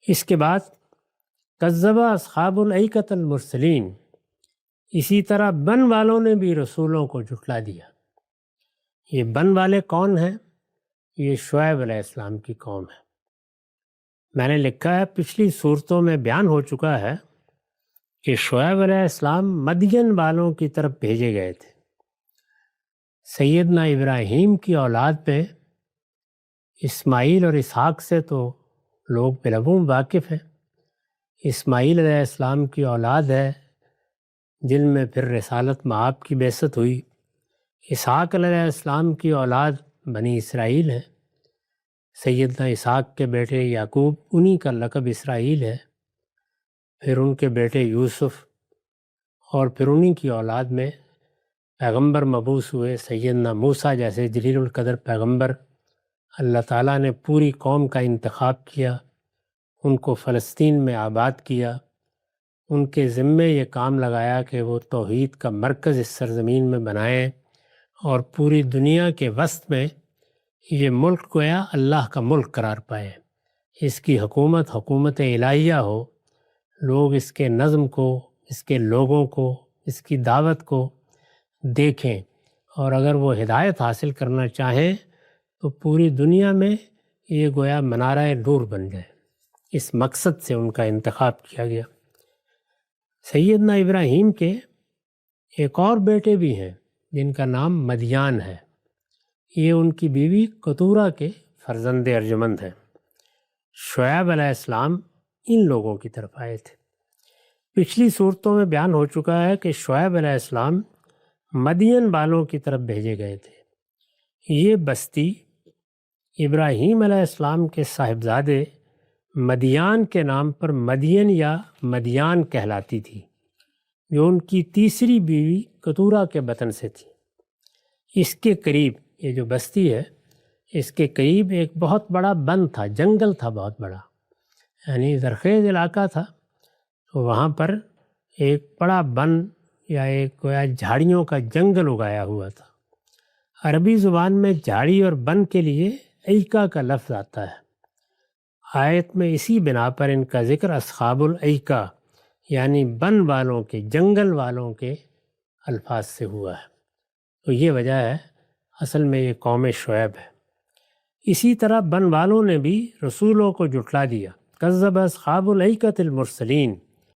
اس کے بعد کذب اصحاب الایکۃ المرسلین، اسی طرح بن والوں نے بھی رسولوں کو جھٹلا دیا۔ یہ بن والے کون ہیں؟ یہ شعیب علیہ السلام کی قوم ہے۔ میں نے لکھا ہے پچھلی صورتوں میں بیان ہو چکا ہے کہ شعیب علیہ السلام مدین والوں کی طرف بھیجے گئے تھے۔ سیدنا ابراہیم کی اولاد میں اسماعیل اور اسحاق سے تو لوگ بالعموم واقف ہیں۔ اسماعیل علیہ السلام کی اولاد ہے جن میں پھر رسالت مآب کی بعثت ہوئی۔ اسحاق علیہ السلام کی اولاد بنی اسرائیل ہے۔ سیدنا اسحاق کے بیٹے یعقوب، انہی کا لقب اسرائیل ہے۔ پھر ان کے بیٹے یوسف، اور پھر انہی کی اولاد میں پیغمبر مبعوث ہوئے سیدنا موسیٰ جیسے جلیل القدر پیغمبر۔ اللہ تعالیٰ نے پوری قوم کا انتخاب کیا، ان کو فلسطین میں آباد کیا، ان کے ذمے یہ کام لگایا کہ وہ توحید کا مرکز اس سرزمین میں بنائیں اور پوری دنیا کے وسط میں یہ ملک گویا اللہ کا ملک قرار پائے، اس کی حکومت الہیہ ہو، لوگ اس کے نظم کو، اس کے لوگوں کو، اس کی دعوت کو دیکھیں، اور اگر وہ ہدایت حاصل کرنا چاہیں تو پوری دنیا میں یہ گویا منارہ نور بن جائے۔ اس مقصد سے ان کا انتخاب کیا گیا۔ سیدنا ابراہیم کے ایک اور بیٹے بھی ہیں جن کا نام مدیان ہے۔ یہ ان کی بیوی کتورہ کے فرزند ارجمند ہیں۔ شعیب علیہ السلام ان لوگوں کی طرف آئے تھے۔ پچھلی صورتوں میں بیان ہو چکا ہے کہ شعیب علیہ السلام مدین والوں کی طرف بھیجے گئے تھے۔ یہ بستی ابراہیم علیہ السلام کے صاحبزادے مدیان کے نام پر مدین یا مدیان کہلاتی تھی، جو ان کی تیسری بیوی کتورہ کے بطن سے تھی۔ اس کے قریب، یہ جو بستی ہے، اس کے قریب ایک بہت بڑا بن تھا، جنگل تھا بہت بڑا، یعنی زرخیز علاقہ تھا۔ تو وہاں پر ایک بڑا بن یا ایک گویا جھاڑیوں کا جنگل اگایا ہوا تھا۔ عربی زبان میں جھاڑی اور بن کے لیے ایکا کا لفظ آتا ہے۔ آیت میں اسی بنا پر ان کا ذکر اصحاب الایکا یعنی بن والوں کے، جنگل والوں کے الفاظ سے ہوا ہے۔ تو یہ وجہ ہے، اصل میں یہ قوم شعیب ہے۔ اسی طرح بن والوں نے بھی رسولوں کو جھٹلا دیا۔ کذب اصحاب الایکۃ المرسلین،